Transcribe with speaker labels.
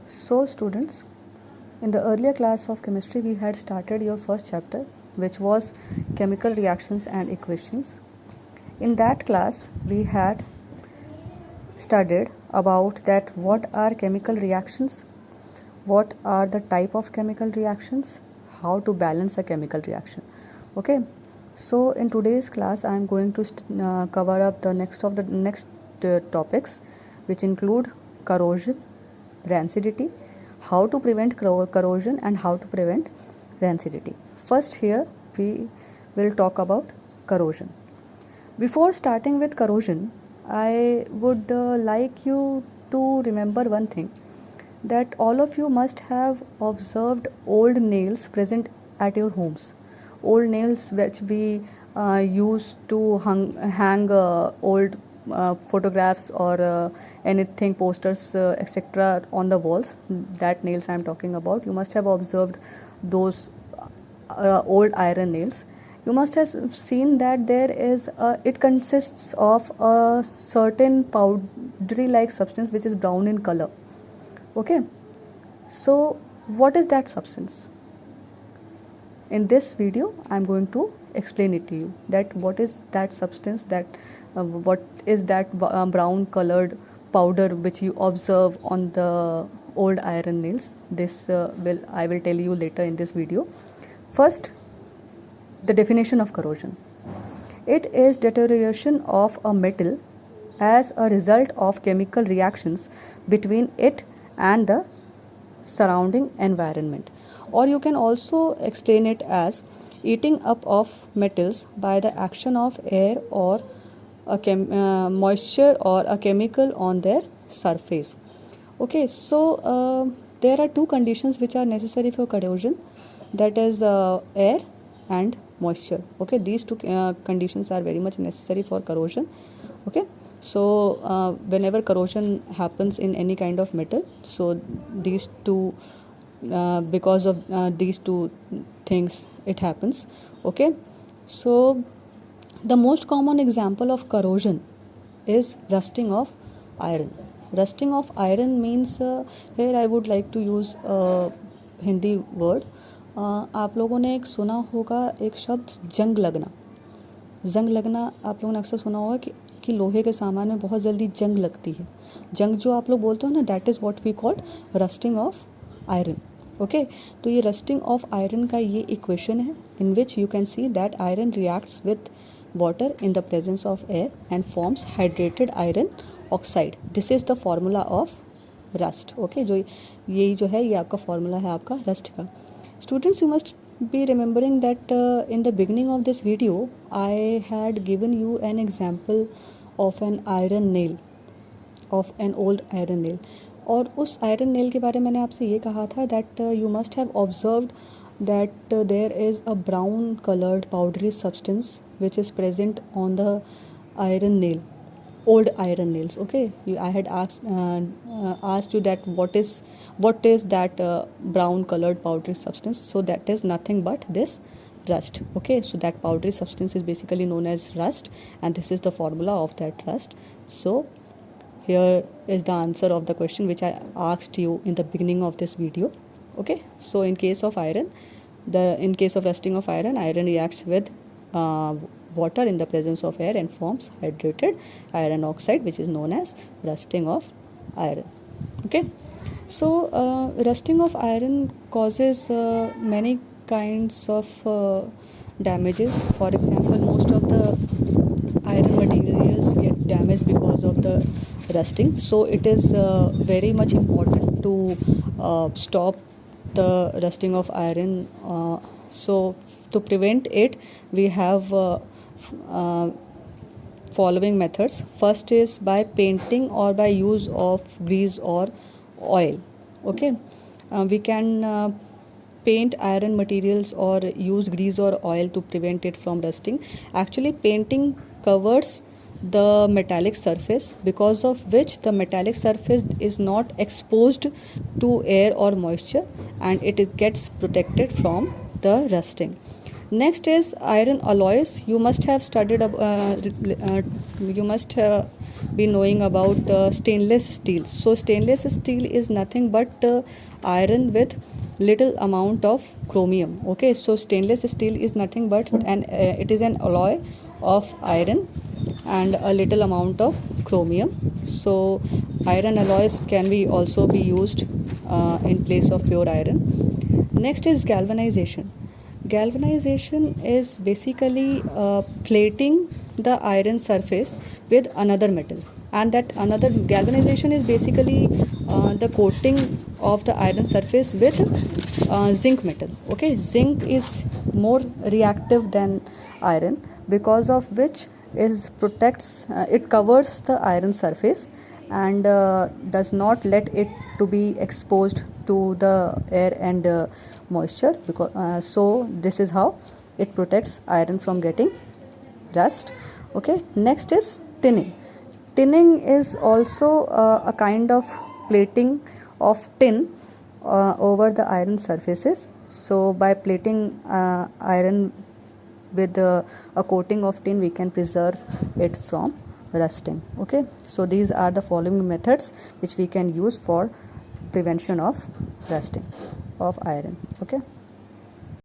Speaker 1: So students, in the earlier class of chemistry we had started your first chapter, which was chemical reactions and equations. In that class we had studied about that what are chemical reactions, what are the type of chemical reactions, how to balance a chemical reaction. Okay, so in today's class I am going to cover up the next topics, which include corrosion, rancidity, how to prevent corrosion and how to prevent rancidity. First, here we will talk about corrosion. Before starting with corrosion, I would like you to remember one thing, that all of you must have observed old nails present at your homes. Old nails which we used to hang old photographs or anything, posters, etc. on the walls. That nails I am talking about. You must have observed those old iron nails. You must have seen that it consists of a certain powdery like substance which is brown in color. Okay, so what is that substance? In this video I am going to explain it to you, that what is that substance, what is that brown colored powder which you observe on the old iron nails. I will tell you later in this video. First, the definition of corrosion. It is deterioration of a metal as a result of chemical reactions between it and the surrounding environment, or you can also explain it as eating up of metals by the action of air or moisture or a chemical on their surface. Okay, so there are two conditions which are necessary for corrosion, that is air and moisture. Okay, these two conditions are very much necessary for corrosion. Okay, so whenever corrosion happens in any kind of metal, so these two because of these two things it happens. Okay, so the most common example of corrosion is rusting of iron. Rusting of iron means here I would like to use a Hindi word. आप लोगों ने एक सुना होगा एक शब्द जंग लगना. जंग लगना आप लोगों ने अक्सर सुना होगा कि लोहे के सामान में बहुत जल्दी जंग लगती है. जंग जो आप लोग बोलते हो ना, that is what we call rusting of iron. Okay, तो ये रस्टिंग ऑफ आयरन का ये इक्वेशन है, in which you can see that iron reacts with water in the presence of air and forms hydrated iron oxide. This is the formula of rust. Okay, जो यही जो है ये आपका formula है आपका रस्ट का. Students, you must be remembering that in the beginning of this video I had given you an example of an iron nail, of an old iron nail. और उस iron nail के बारे में मैंने आपसे ये कहा था that you must have observed that there is a brown colored powdery substance which is present on the iron nail, old iron nails. Okay, I had asked you that what is that brown colored powdery substance. So that is nothing but this rust. Okay, so that powdery substance is basically known as rust, and this is the formula of that rust. So here is the answer of the question which I asked you in the beginning of this video. Okay, so in case of iron, in case of rusting of iron, iron reacts with water in the presence of air and forms hydrated iron oxide, which is known as rusting of iron. Okay, so rusting of iron causes many kinds of damages. For example, most of the iron materials get damaged because of the rusting, so it is very much important to stop the rusting of iron. So to prevent it, we have following methods. First is by painting or by use of grease or oil. Okay, we can paint iron materials or use grease or oil to prevent it from rusting. Actually, painting covers the metallic surface, because of which the metallic surface is not exposed to air or moisture, and it gets protected from the rusting. Next is iron alloys. You must have studied you must be knowing about stainless steel. So stainless steel is nothing but iron with little amount of chromium. Okay, so stainless steel is nothing but it is an alloy of iron and a little amount of chromium. So iron alloys can be also be used in place of pure iron. Next is galvanization. Galvanization is basically plating the iron surface with another metal, and that another galvanization is basically the coating of the iron surface with zinc metal. Okay, zinc is more reactive than iron, because of which it covers the iron surface and does not let it to be exposed to the air and moisture, because so this is how it protects iron from getting rust. Okay, next is tinning. Tinning is also a kind of plating of tin over the iron surfaces. So by plating iron with a coating of tin, we can preserve it from rusting. Okay, so these are the following methods which we can use for prevention of rusting of iron. Okay.